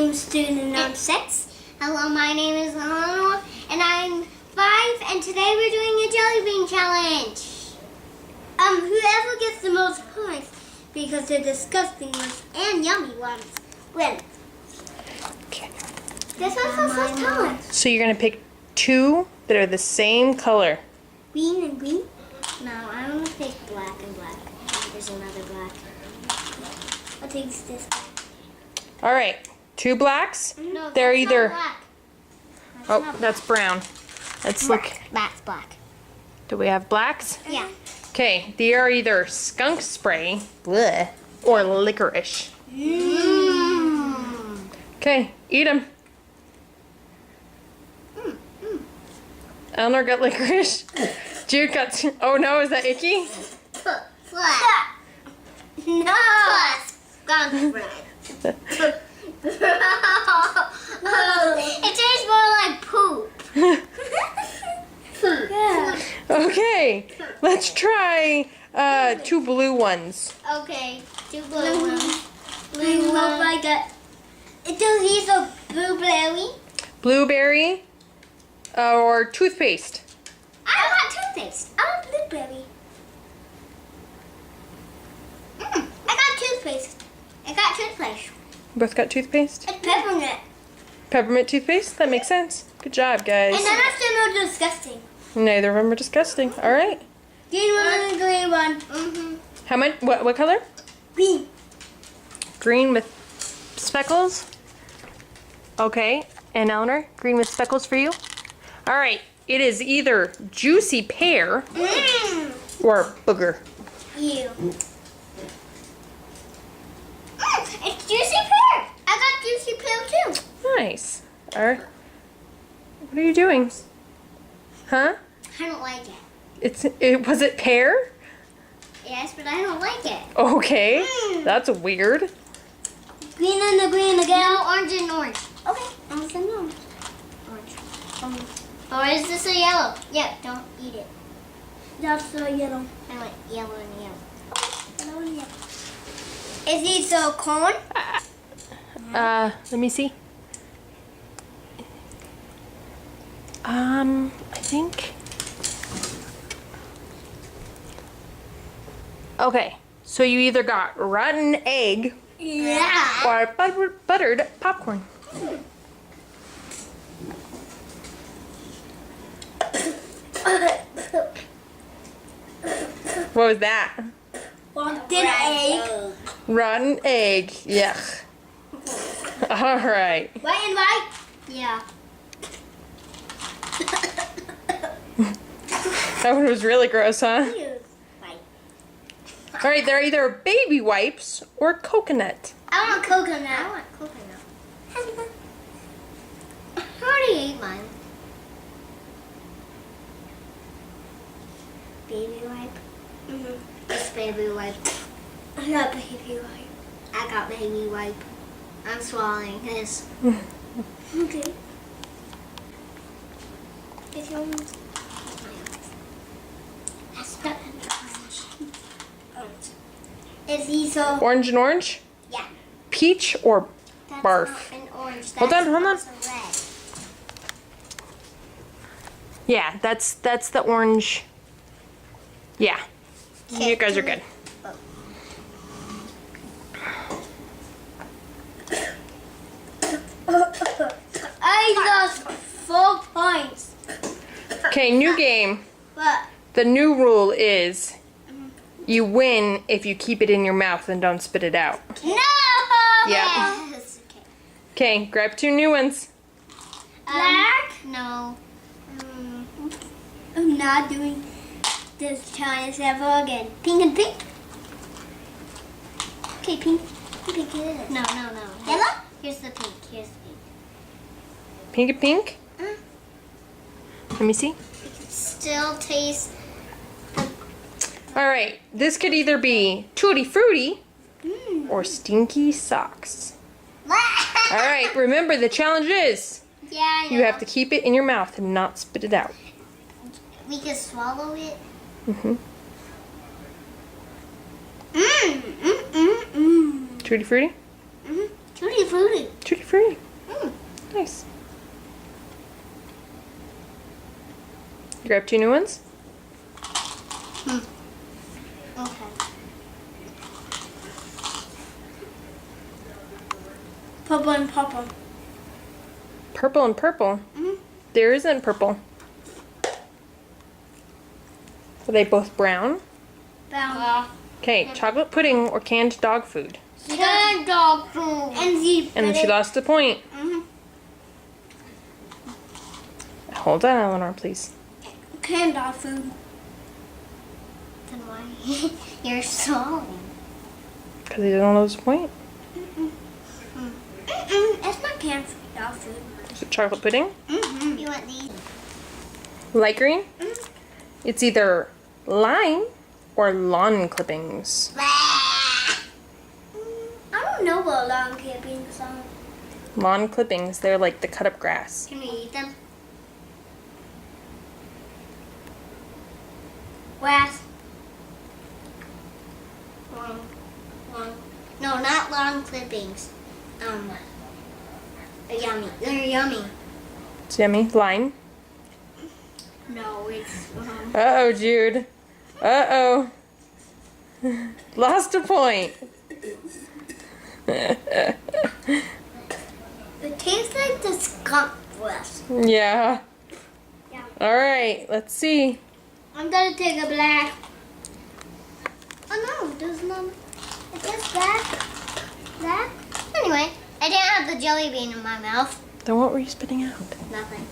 name is student and I'm 6. Hello, my name is Eleanor, and I'm 5, and today we're doing a jelly bean challenge. Whoever gets the most points, because they're disgusting ones and yummy ones, wins. Okay. This one's the first time. So you're gonna pick 2 that are the same color. Green and green. No, I want to pick black and black. There's another black. I'll take this. All right, 2 blacks. No, They're that's either. not black. That's Oh, not that's brown. Let's look. That's black. Do we have blacks? Yeah. Okay, they are either skunk spray, bleh, or licorice. Mmm. Okay, eat them. Eleanor got licorice. Jude got. Oh no, is that icky? Flat. No. Skunk bread. It tastes more like poop. Yeah. Okay, let's try 2 blue ones. Okay, 2 blue ones. I hope I get. These are blueberry. Blueberry or toothpaste. I want toothpaste. I want blueberry. I got toothpaste. I got toothpaste. Both got toothpaste? It's peppermint. Peppermint toothpaste? That makes sense. Good job, guys. And none of them are disgusting. Neither of them are disgusting. All right. Green one and green one. Mm-hmm. How much? What color? Green. Green with speckles. Okay. And Eleanor, green with speckles for you. All right. It is either juicy pear or booger. You. It's juicy pear. I got juicy pear too. Nice. All right. What are you doing? Huh? I don't like it. Was it pear? Yes, but I don't like it. Okay. That's weird. Green and the green again. No, orange and orange. Okay. I'm saying no. Orange. Or is this a yellow? Yep, don't eat it. That's the yellow. I like yellow and yellow. Yellow and yellow. Is these a corn? Let me see. I think. Okay, so you either got rotten egg Yeah. or buttered popcorn. What was that? Rotten egg. Rotten egg. Yuck. All right. White and white. Yeah. That one was really gross, huh? Right. All right, they're either baby wipes or coconut. I want coconut. I want coconut. I already ate mine. Baby wipe. It's baby wipe. I got baby white. I got baby wipe. I'm swallowing his. Okay. It's your Is these a Orange and orange? Yeah. Peach or That's barf? not an orange. Hold on, hold on. also red. Yeah, that's the orange. Yeah. You guys are good. I lost 4 points. Okay, new game. But The new rule is you win if you keep it in your mouth and don't spit it out. no. Yeah. Yes. Okay, grab 2 new ones. Black. No. I'm not doing this challenge ever again. Pink and pink. Okay, pink. Pink it is. No. Yellow. Here's the pink. Here's the pink. Pink and pink? Let me see. Still tastes. All right, this could either be Tutti Frutti or Stinky Socks. All right, remember the challenge is Yeah, I know. you have to keep it in your mouth and not spit it out. We can swallow it. Tutti Frutti? Tutti Frutti. fruity. Tutti frutti. Mm. Nice. You grab 2 new ones? Okay. Purple and purple. Purple and purple? Mhm. There isn't purple. Are they both brown? Brown. Okay, chocolate pudding or canned dog food? Canned dog food. And the And then she lost the point. Mhm. Hold on, Eleanor, please. Canned dog food. Then why? You're swallowing. Because he didn't lose a point. It's not canned dog food. Is it chocolate pudding? Mm-hmm. You want these? Light green? It's either lime or lawn clippings. I don't know what lawn clippings are. Lawn clippings, they're like the cut up grass. Can we eat them? Grass. Long. No, not long clippings. They're yummy. They're yummy. It's yummy. Lime. No, it's Uh-oh, Jude. Uh-oh. Lost a point. It tastes like the skunk breast. Yeah. Yeah. All right, let's see. I'm gonna take a black. Oh no, there's no. It says black. Black. Anyway, I didn't have the jelly bean in my mouth. Then what were you spitting out? Nothing.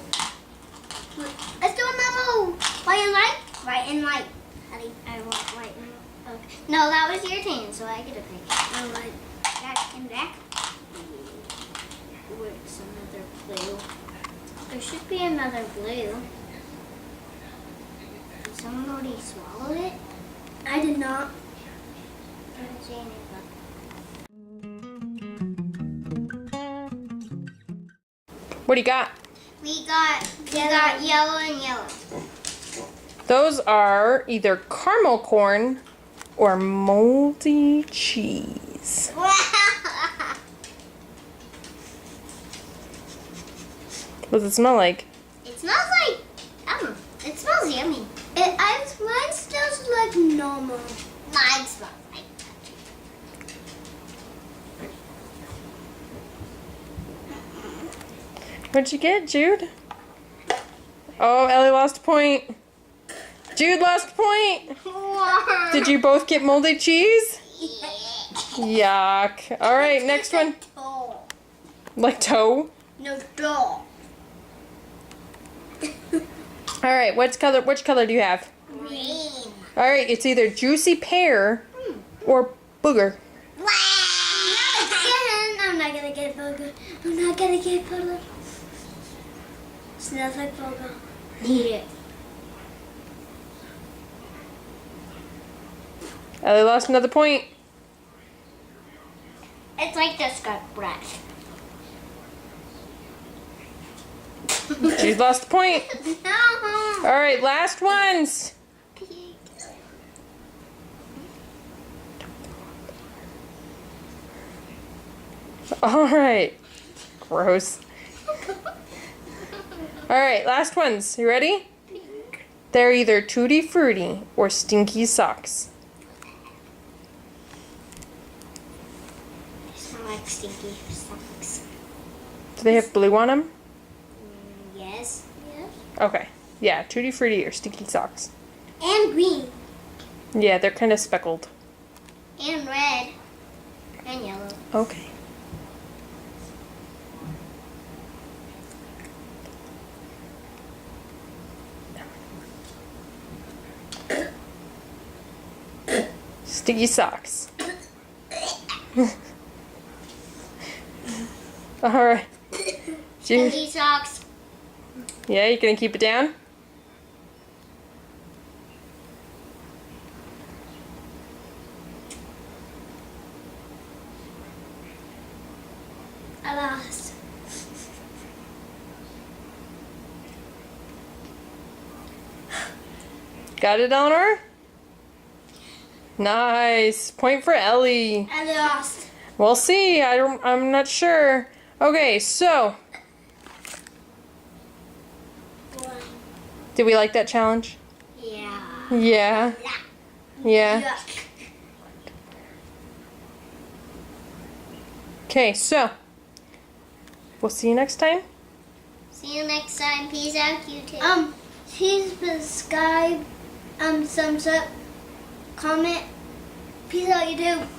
Let's do another white and light. White and light. Honey, I want white and light. Okay. No, that was your turn, so I get a pick. I like black and black. Where's another blue? There should be another blue. Did someone already swallow it? I did not. I didn't see anything. What do you got? We got yellow and yellow. Those are either caramel corn or moldy cheese. What does it smell like? It smells like it smells yummy. Mine smells like normal. Mine smells like What'd you get, Jude? Oh, Ellie lost a point. Jude lost a point. that. Did you both get moldy cheese? Yuck. All right, next one. Oh. Like toe. No dog. All right, which color do you have? Green. All right, it's either juicy pear or booger. I'm not gonna get burger. I'm not gonna get burger. Smells like burger. Eat it. Ellie lost another point. It's like the skunk breath. She's lost a point. No. All right, last ones. All right. Gross. All right, last ones. You ready? They're either Tutti Frutti or Stinky Socks. They smell like stinky socks. Do they have blue on them? Yes. Okay. Yeah, Tutti Frutti or Stinky Socks. And green. Yeah, they're kind of speckled. And red. And yellow. Okay. Sticky socks. All right. Jude. Stinky socks. Yeah, you gonna keep it down? I lost. Got it, Eleanor? Nice. Point for Ellie. I lost. We'll see. I'm not sure. Okay, so did we like that challenge? Yeah. Yeah. Yeah. Okay, so we'll see you next time. See you next time. Peace out, YouTube. Please subscribe, thumbs up, comment. Peace out, YouTube.